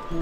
ओम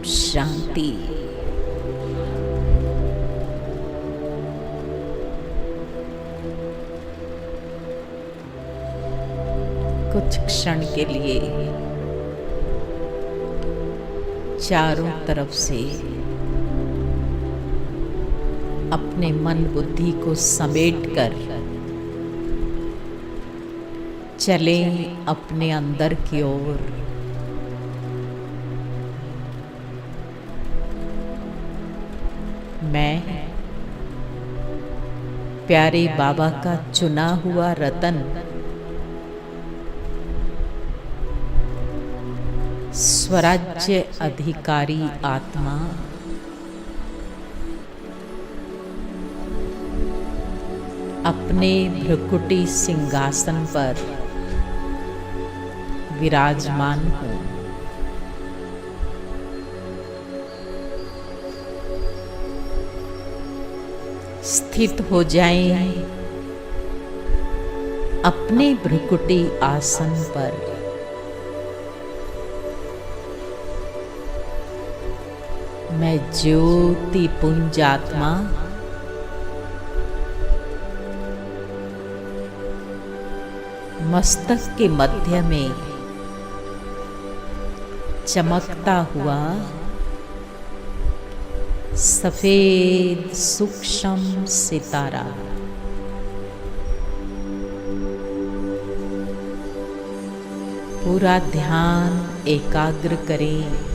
शांति। कुछ क्षण के लिए चारों तरफ से अपने मन बुद्धि को समेटकर चलें अपने अंदर की ओर। मैं प्यारे बाबा का चुना हुआ रतन स्वराज्य अधिकारी आत्मा अपने भ्रुकुटी सिंहासन पर विराजमान हूँ। स्थित हो जाएं अपने भ्रुकुटी आसन पर। मैं ज्योति पुंज आत्मा मस्तक के मध्य में चमकता हुआ सफेद सूक्ष्म सितारा। पूरा ध्यान एकाग्र करें।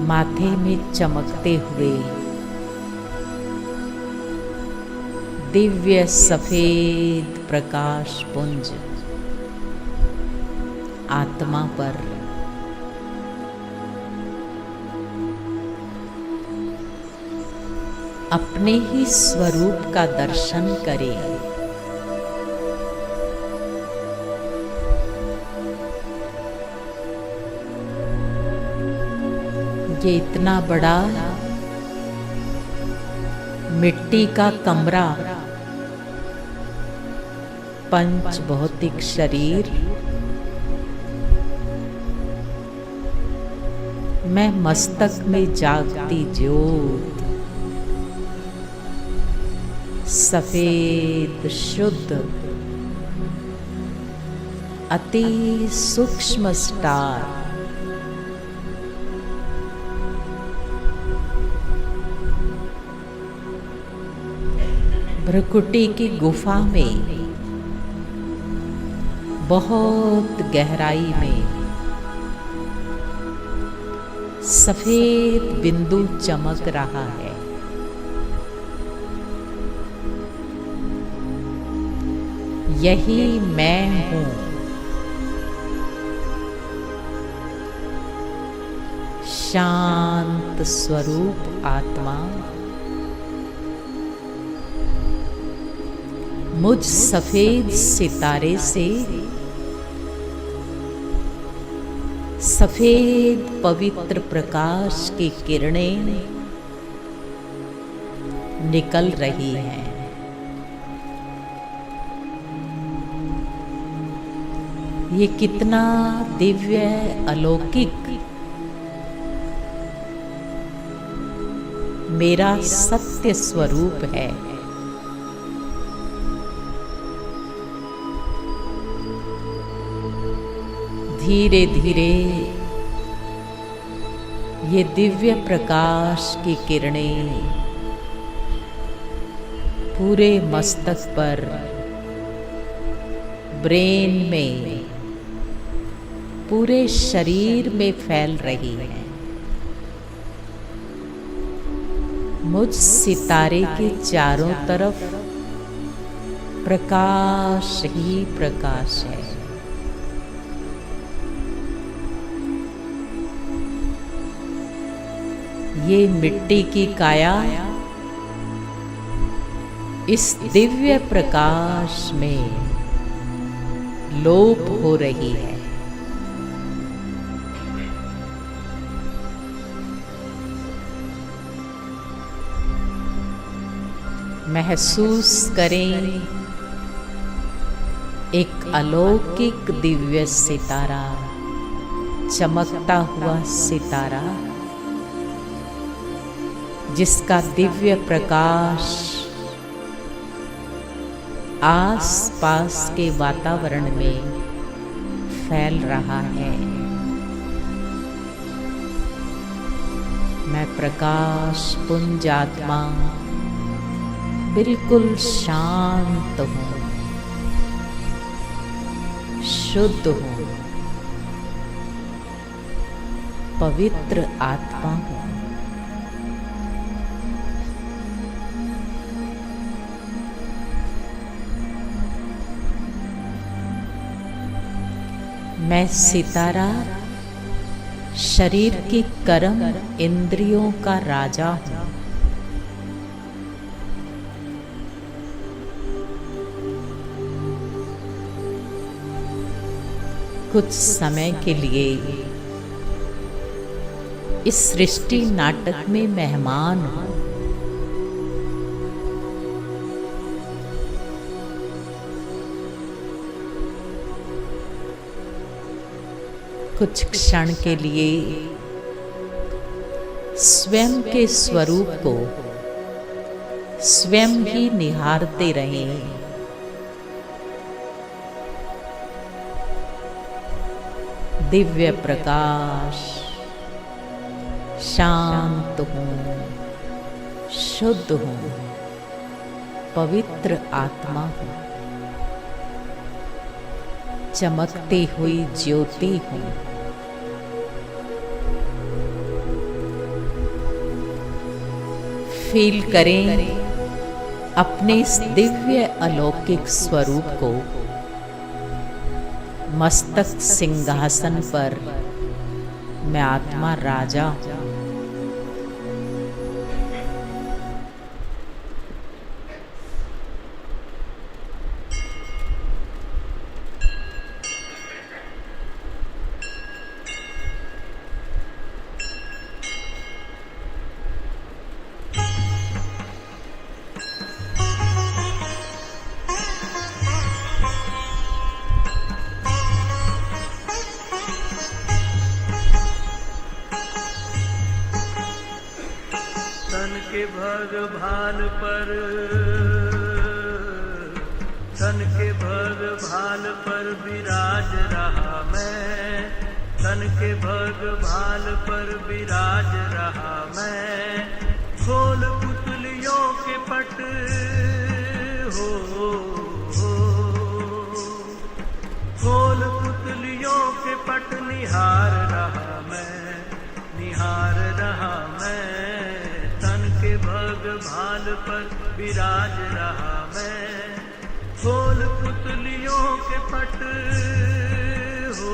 माथे में चमकते हुए दिव्य सफेद प्रकाश पुंज आत्मा पर अपने ही स्वरूप का दर्शन करें। ये इतना बड़ा मिट्टी का कमरा, पंच भौतिक शरीर, मैं मस्तक में जागती ज्योत, सफेद शुद्ध अति सूक्ष्म स्टार, भ्रकुटी की गुफा में बहुत गहराई में सफेद बिंदु चमक रहा है। यही मैं हूँ। शांत स्वरूप आत्मा मुझ सफेद सितारे से सफेद पवित्र प्रकाश की किरणें निकल रही हैं। ये कितना दिव्य अलौकिक मेरा सत्य स्वरूप है। धीरे धीरे ये दिव्य प्रकाश की किरणें पूरे मस्तक पर, ब्रेन में, पूरे शरीर में फैल रही है। मुझ सितारे के चारों तरफ प्रकाश ही प्रकाश है। ये मिट्टी की काया इस दिव्य प्रकाश में लोप हो रही है। महसूस करें एक अलौकिक दिव्य सितारा, चमकता हुआ सितारा जिसका दिव्य प्रकाश आस पास के वातावरण में फैल रहा है। मैं प्रकाश पुंज आत्मा बिल्कुल शांत हूँ, शुद्ध हूँ, पवित्र आत्मा हूँ। मैं सितारा शरीर की कर्म इंद्रियों का राजा हूँ। कुछ समय के लिए इस सृष्टि नाटक में मेहमान हूँ। कुछ क्षण के लिए स्वयं के स्वरूप को स्वयं ही निहारते रहें। दिव्य प्रकाश, शांत हूँ, शुद्ध हूँ, पवित्र आत्मा हूँ, चमकती हुई ज्योति हूँ। फील करें अपने इस दिव्य अलौकिक स्वरूप को। मस्तक सिंहासन पर मैं आत्मा राजा हूँ। तन के भग भाल पर विराज रहा मैं, तन के भग भाल पर विराज रहा मैं। खोल पुतलियों के पट हो, खोल पुतलियों के पट निहार रहा मैं, निहार रहा मैं। तन के भग भाल पर विराज रहा मैं। खोल पुतलियों के पट हो,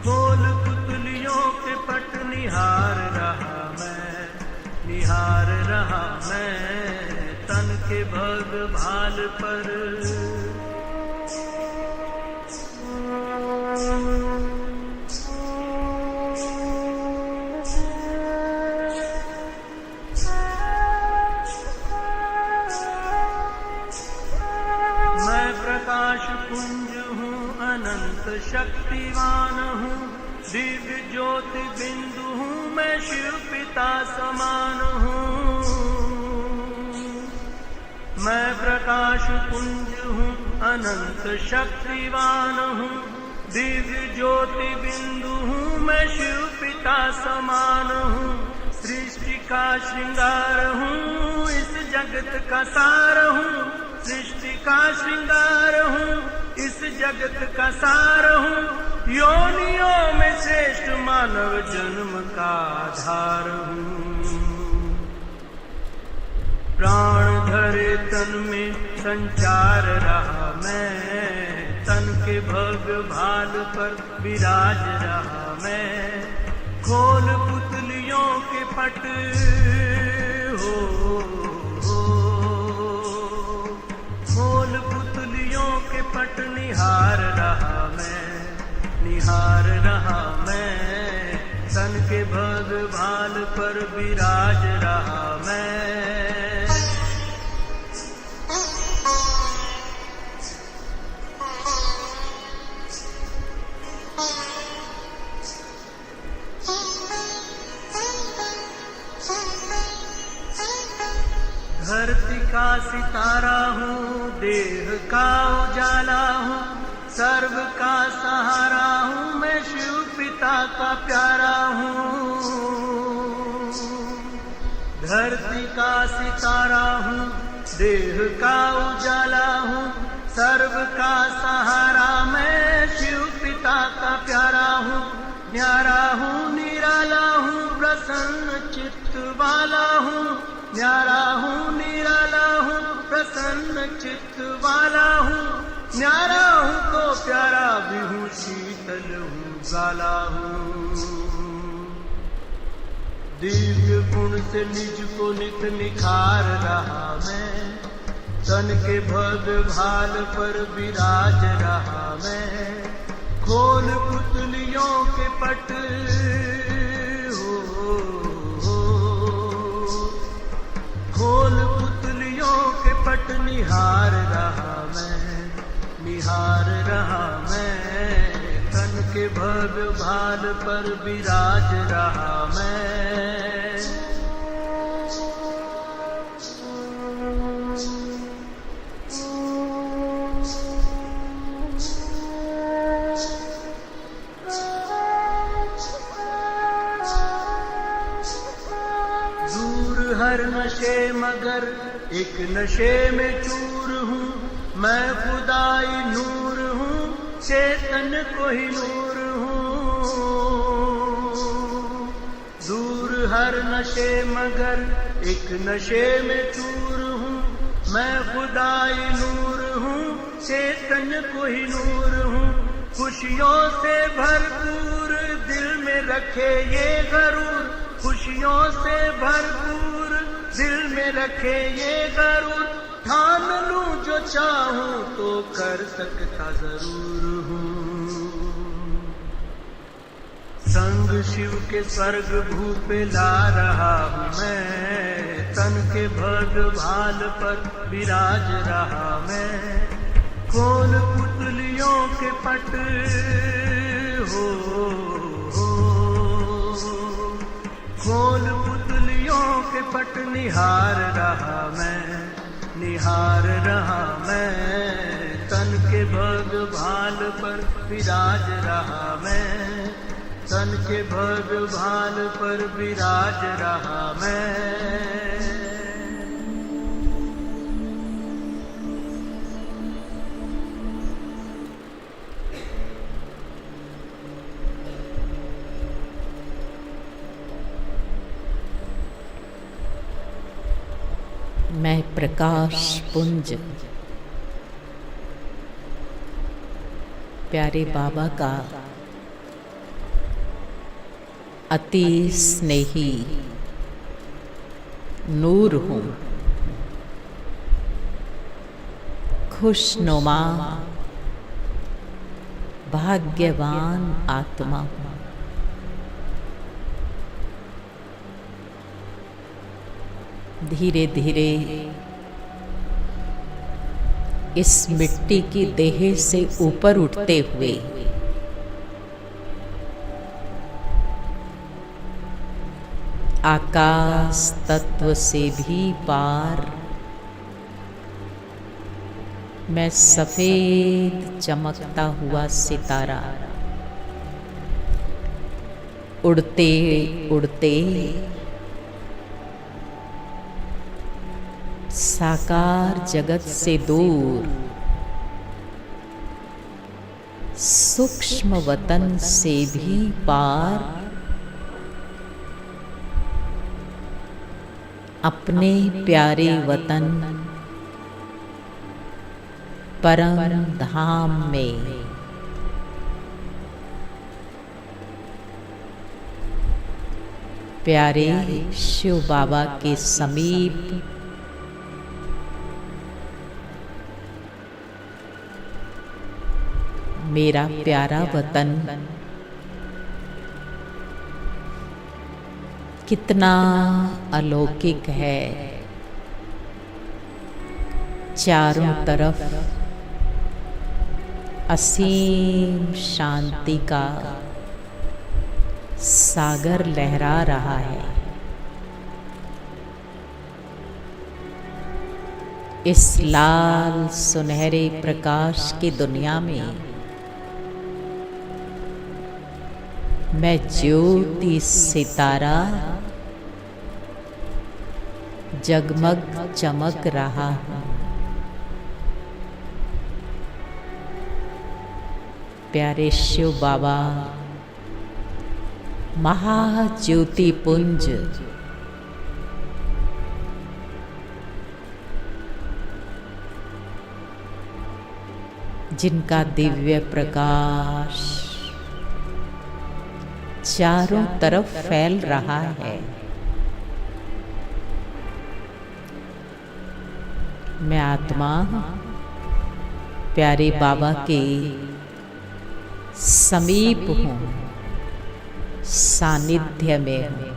खोल पुतलियों के पट निहार रहा मैं, निहार रहा मैं। तन के भग भाल पर पुंज हूँ, अनंत शक्तिवान हूँ, दिव्य ज्योति बिंदु हूँ, मैं शिव पिता समान हूँ। मैं प्रकाश पुंज हूँ, अनंत शक्तिवान हूँ, दिव्य ज्योति बिंदु हूँ, मैं शिव पिता समान हूँ। सृष्टि का श्रृंगार हूँ, इस जगत का सार हूँ, सृष्टि का श्रृंगार हूँ, इस जगत का सार हूँ। योनियों में श्रेष्ठ मानव जन्म का आधार हूँ। प्राण धरे तन में संचार रहा मैं, तन के भग भाल पर विराज रहा मैं। खोल पुतलियों के पट हो, खोल पुतलियों के पट निहार रहा मैं, निहार रहा मैं। तन के भग भाल पर विराज रहा मैं। धरती का सितारा हूँ, देह का उजाला हूँ, सर्व का सहारा हूँ, मैं शिव पिता का प्यारा हूँ। धरती का सितारा हूँ, देह का उजाला हूँ, सर्व का सहारा, मैं शिव पिता का प्यारा हूँ। न्यारा हूँ, निराला हूँ, प्रसन्न चित्त वाला हूँ, न्यारा हूँ, निराला हूँ, प्रसन्न चित्त वाला हूँ। न्यारा हूँ तो प्यारा भी हूँ, शीतल हूँ, गाला हूँ। दिव्य गुण से निज को नित निखार रहा मैं, तन के भग भाल पर विराज रहा मैं। खोल पुतलियों के पट हो, खोल पुतलियों के पट निहार रहा मैं, निहार रहा मैं। तन के भग भाल पर विराज रहा मैं। नशे मगर एक नशे में चूर हूँ, मैं खुदाई नूर हूँ, चेतन कोई नूर हूँ। दूर हर नशे मगर एक नशे में चूर हूँ, मैं खुदाई नूर हूँ, चेतन कोई नूर हूँ। खुशियों से भरपूर दिल में रखे ये गरूर, खुशियों से भरपूर दिल में रखे ये गरूर। ठान लूं जो चाहूं तो कर सकता जरूर हूँ। संग शिव के स्वर्ग भूप ला रहा हूँ मैं, तन के भग भाल पर विराज रहा मैं। खोल पुतलियों के पट हो, खोल पुतलियों के पट निहार रहा मैं, निहार रहा मैं। तन के भग भाल पर विराज रहा मैं, तन के भग भाल पर विराज रहा मैं। मैं प्रकाश पुंज प्यारे बाबा का अति स्नेही नूर हूँ, खुशनुमा भाग्यवान आत्मा हूँ। धीरे धीरे इस मिट्टी की देह से ऊपर उठते हुए आकाश तत्व से भी पार मैं सफेद चमकता हुआ सितारा उड़ते उड़ते साकार जगत से दूर सूक्ष्म वतन से भी पार अपने प्यारे वतन परम धाम में प्यारे शिव बाबा के समीप मेरा प्यारा वतन कितना अलौकिक है। चारों तरफ असीम शांति का सागर लहरा रहा है। इस लाल सुनहरे प्रकाश की दुनिया में मैं ज्योति सितारा जगमग चमक रहा हूँ। प्यारे शिव बाबा महाज्योति पुंज जिनका दिव्य प्रकाश चारों तरफ फैल रहा है। मैं आत्मा प्यारे बाबा के समीप हूँ, सानिध्य में हूँ।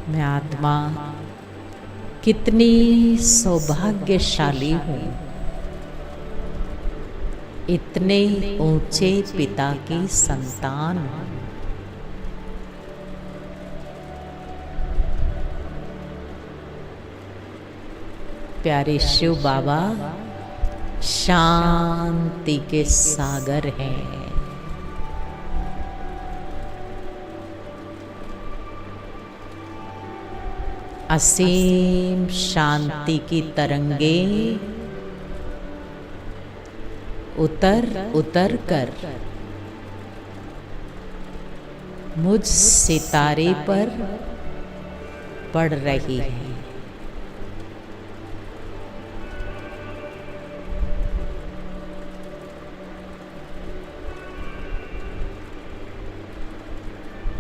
मैं आत्मा कितनी सौभाग्यशाली हूँ, इतने ऊंचे पिता की संतान हूँ। प्यारे शिव बाबा शांति के सागर हैं। असीम शांति की तरंगें उतर उतर कर मुझ सितारे पर पड़ रही है।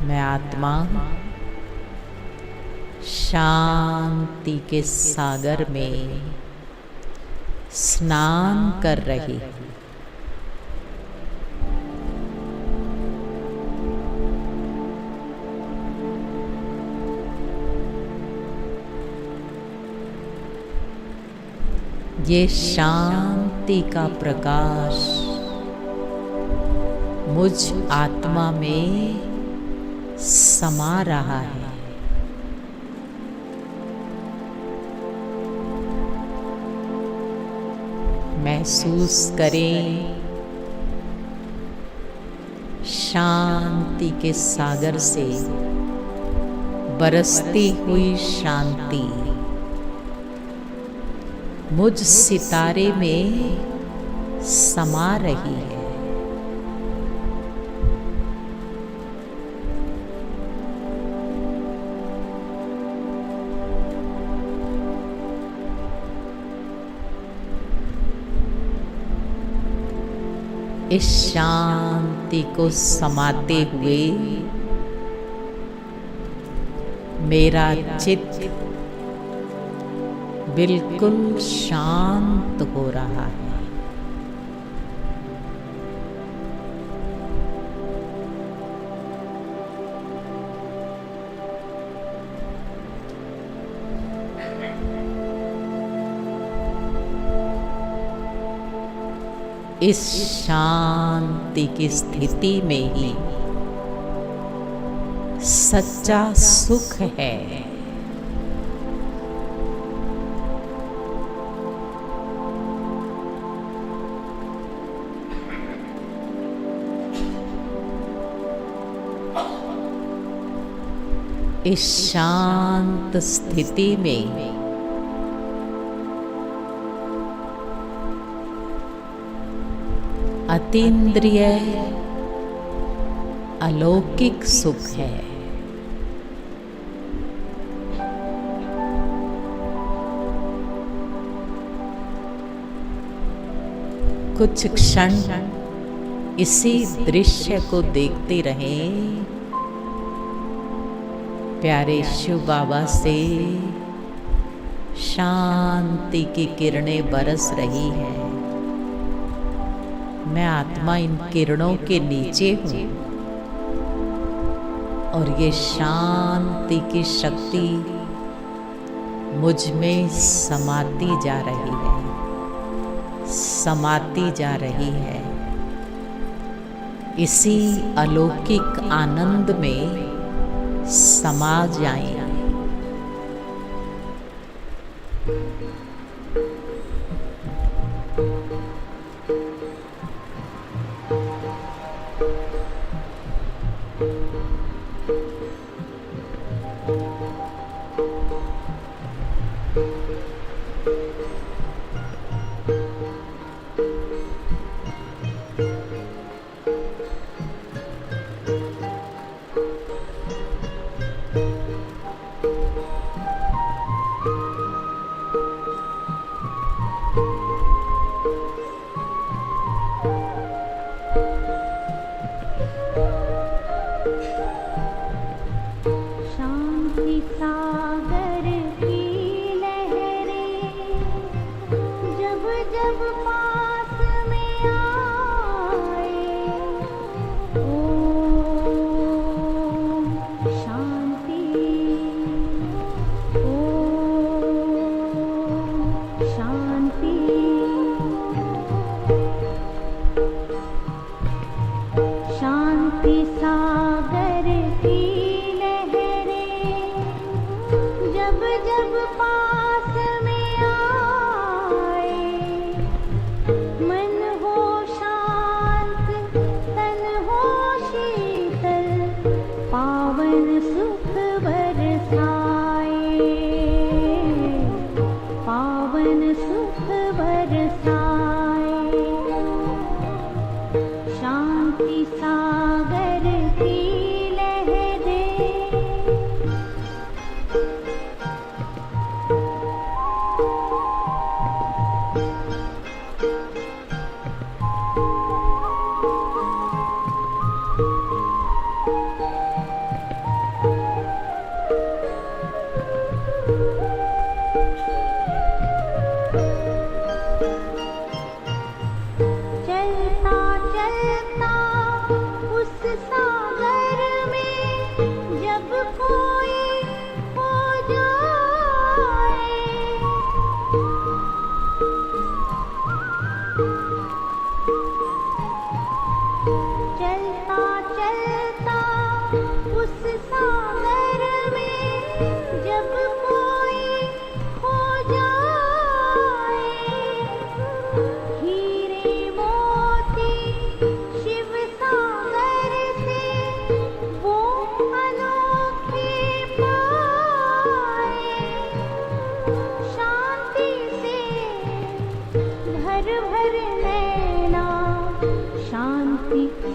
मैं आत्मा शांति के सागर में स्नान कर रही हूँ। ये शांति का प्रकाश मुझ आत्मा में समा रहा है। महसूस करें शांति के सागर से बरसती हुई शांति मुझ सितारे में समा रही है। इस शांति को समाते हुए मेरा चित्त बिल्कुल शांत हो रहा है। इस शांति की स्थिति में ही सच्चा सुख है। इस शांत स्थिति में अतीन्द्रिय अलौकिक सुख है। कुछ क्षण इसी दृश्य को देखते रहें। प्यारे शिव बाबा से शांति की किरणें बरस रही हैं। मैं आत्मा इन किरणों के नीचे हूँ और ये शांति की शक्ति मुझ में समाती जा रही है, समाती जा रही है। इसी अलौकिक आनंद में समा जाएं।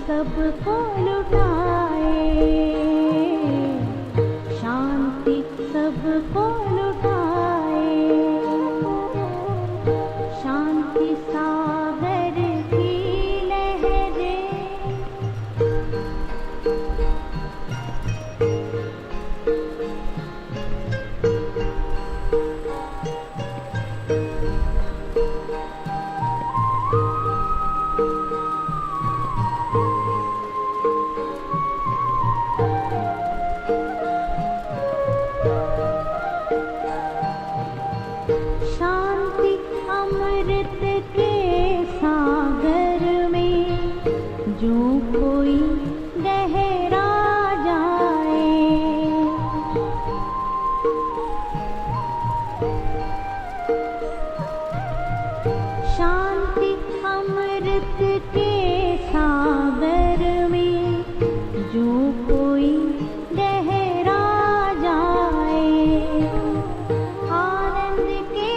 सबको लुटाए, शांति सबको लुटाए, शांति सागर की लहरें, शांति अमृत के सागर में जो कोई गहरा जाए, शांति अमृत के सागर में जो कोई गहरा जाए, आनंद के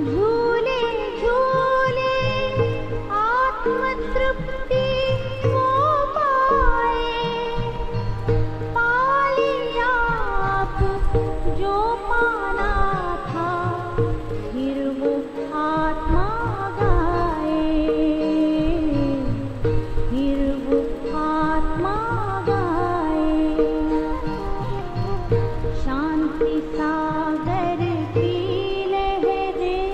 झूले झूले आत्म तृप्ति को पाए, पा लिया आप जो पाना था, फिर वो आत्मा गाए, फिर वो आत्मा गाए, शांति सागर की लहरें,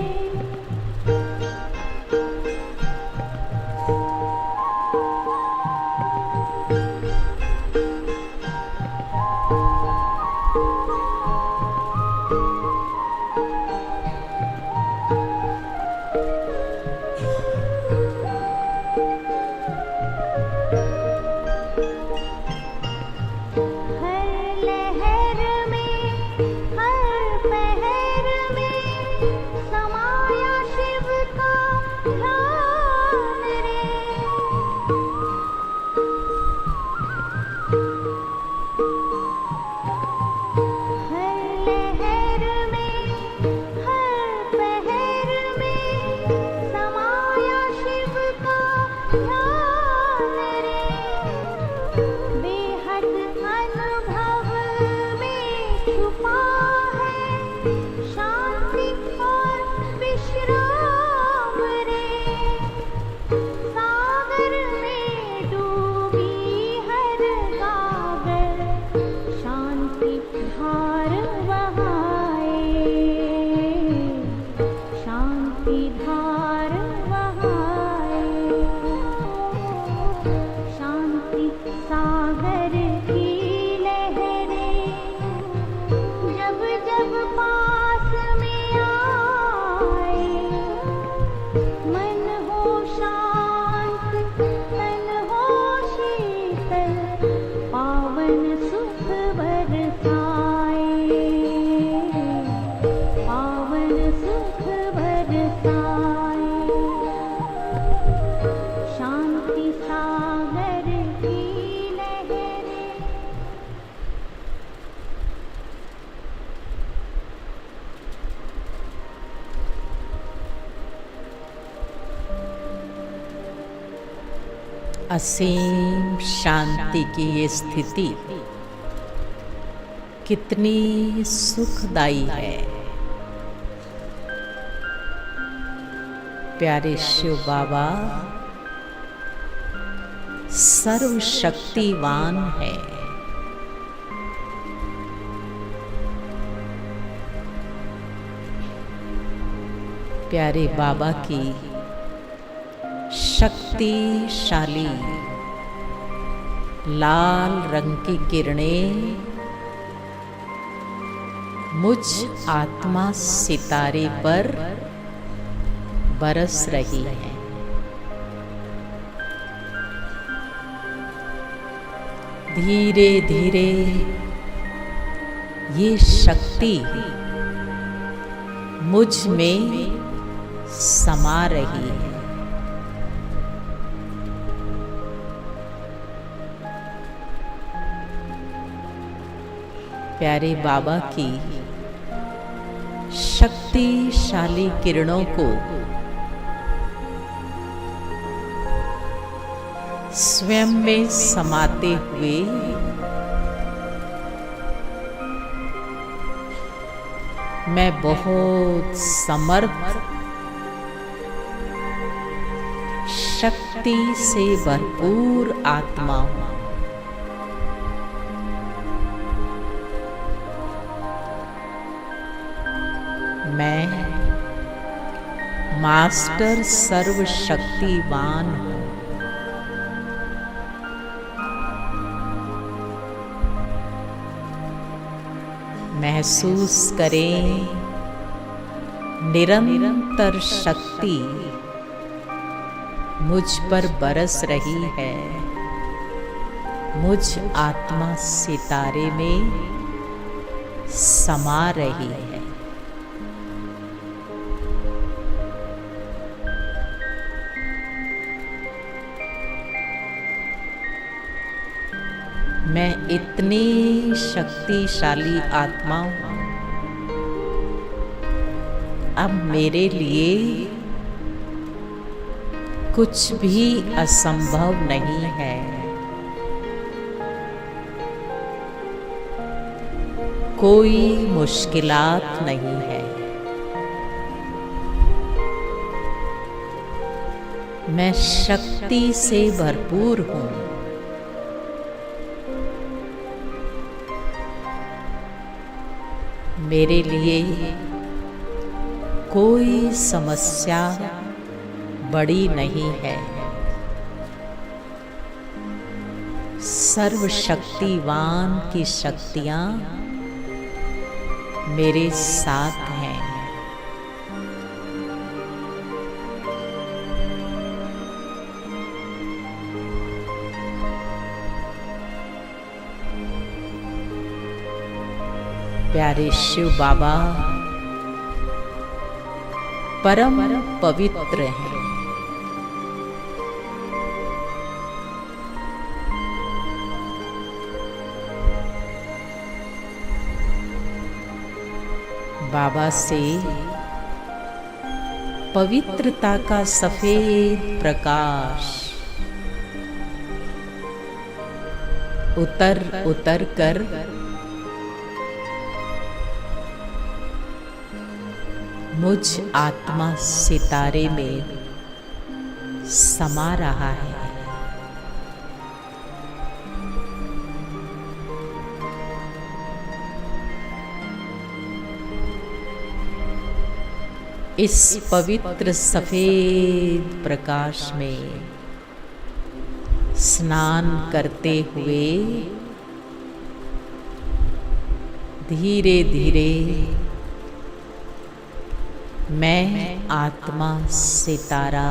हर लहर में हर पहर में समाया शिव का ध्यान रे, हर लहर में हर पहर में समाया शिव का ध्यान रे, बेहद अनुभव में छुपा है शांति और विश्राम रे, सागर में डूबी हर गागर शांति धार बहाए, शांति धार बहाए, शांति सागर की लहरें, जब जब पास में आए, मन हो शांत तन हो शीतल, पावन सुख बरसाए, पावन सुख बरसाए, शांति सागर की लहरें, असीम शांति की ये स्थिति कितनी सुखदाई है। प्यारे शिव बाबा सर्वशक्तिवान है। प्यारे बाबा की शक्तिशाली लाल रंग की किरणें मुझ आत्मा सितारे पर बरस रही हैं। धीरे धीरे ये शक्ति मुझ में समा रही है। प्यारे बाबा की शक्तिशाली किरणों को स्वयं में समाते हुए मैं बहुत समर्थ, शक्ति से भरपूर आत्मा हूँ। मैं मास्टर सर्वशक्तिवान हूँ। महसूस करें निरंतर शक्ति मुझ पर बरस रही है। मुझ आत्मा सितारे में समा रही है। मैं इतनी शक्तिशाली आत्मा हूँ, अब मेरे लिए कुछ भी असंभव नहीं है। कोई मुश्किलात नहीं है। मैं शक्ति से भरपूर हूँ। मेरे लिए कोई समस्या बड़ी नहीं है। सर्वशक्तिवान की शक्तियाँ मेरे साथ हैं। प्यारे शिव बाबा परम पवित्र हैं। बाबा से पवित्रता का सफेद प्रकाश उतर उतर कर मुझ आत्मा सितारे में समा रहा है। इस पवित्र सफेद प्रकाश में स्नान करते हुए धीरे धीरे मैं आत्मा सितारा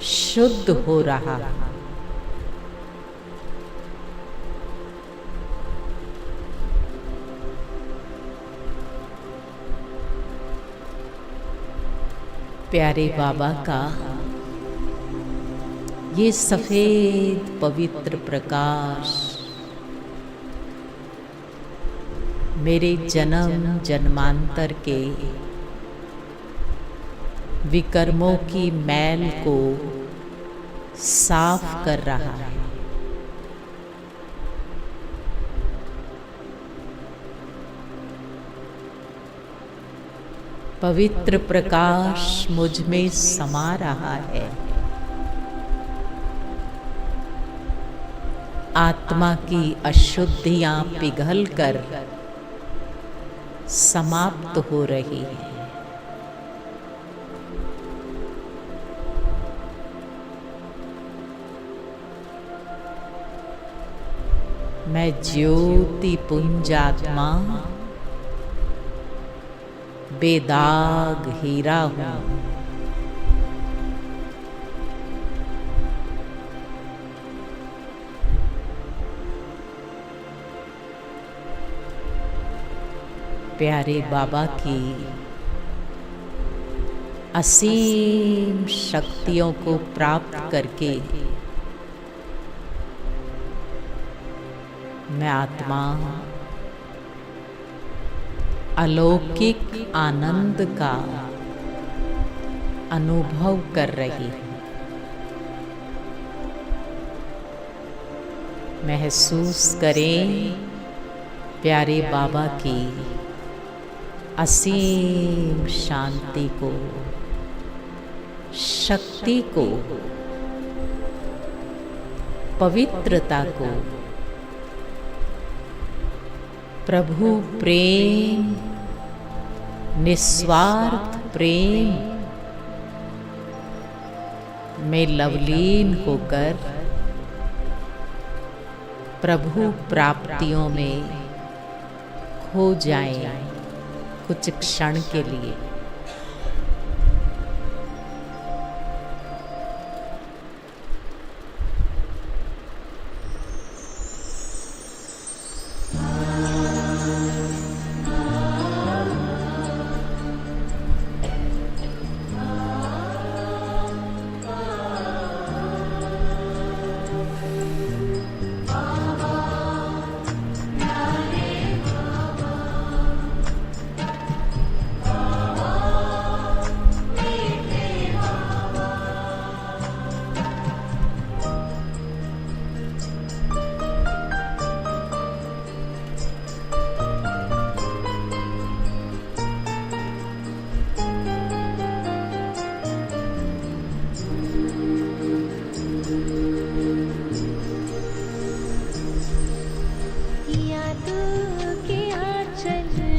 शुद्ध हो रहा। प्यारे बाबा का ये सफेद पवित्र प्रकाश मेरे जन्म जन्मांतर के विकर्मों की मैल को साफ कर रहा है। पवित्र प्रकाश मुझ में समा रहा है। आत्मा की अशुद्धियां पिघलकर समाप्त हो रही है। मैं ज्योति पुंज आत्मा बेदाग हीरा हूँ। प्यारे बाबा की असीम शक्तियों को प्राप्त करके मैं आत्मा अलौकिक आनंद का अनुभव कर रही हूँ। महसूस करें प्यारे बाबा की असीम शांति को, शक्ति को, पवित्रता को। प्रभु प्रेम, निस्वार्थ प्रेम में लवलीन होकर प्रभु प्राप्तियों में खो जाएं कुछ क्षण के लिए।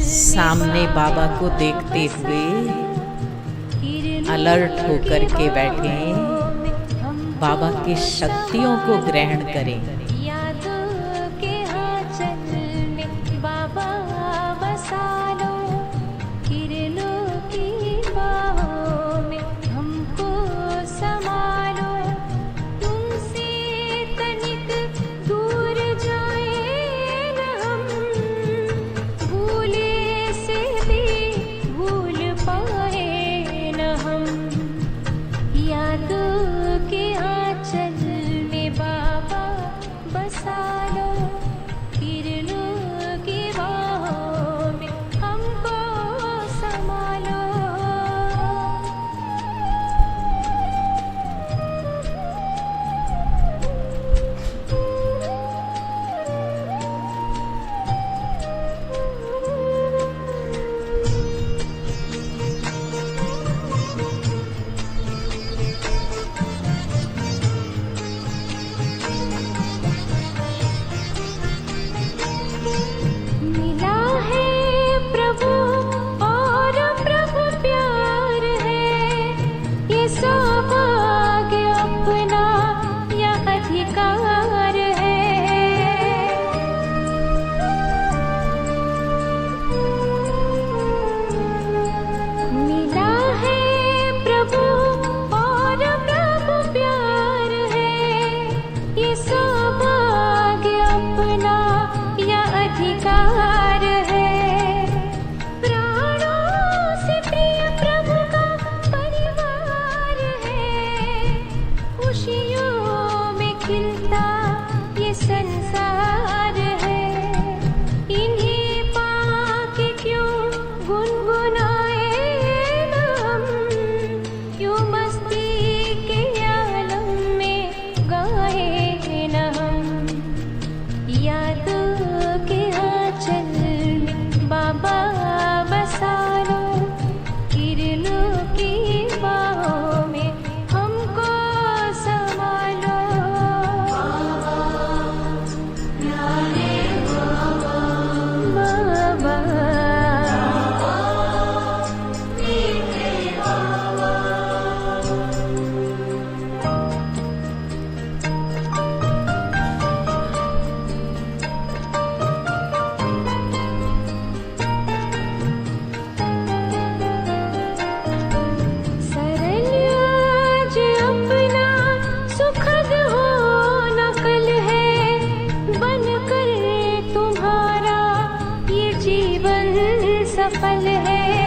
सामने बाबा को देखते हुए अलर्ट होकर के बैठे, बाबा की शक्तियों को ग्रहण करें। सफल है।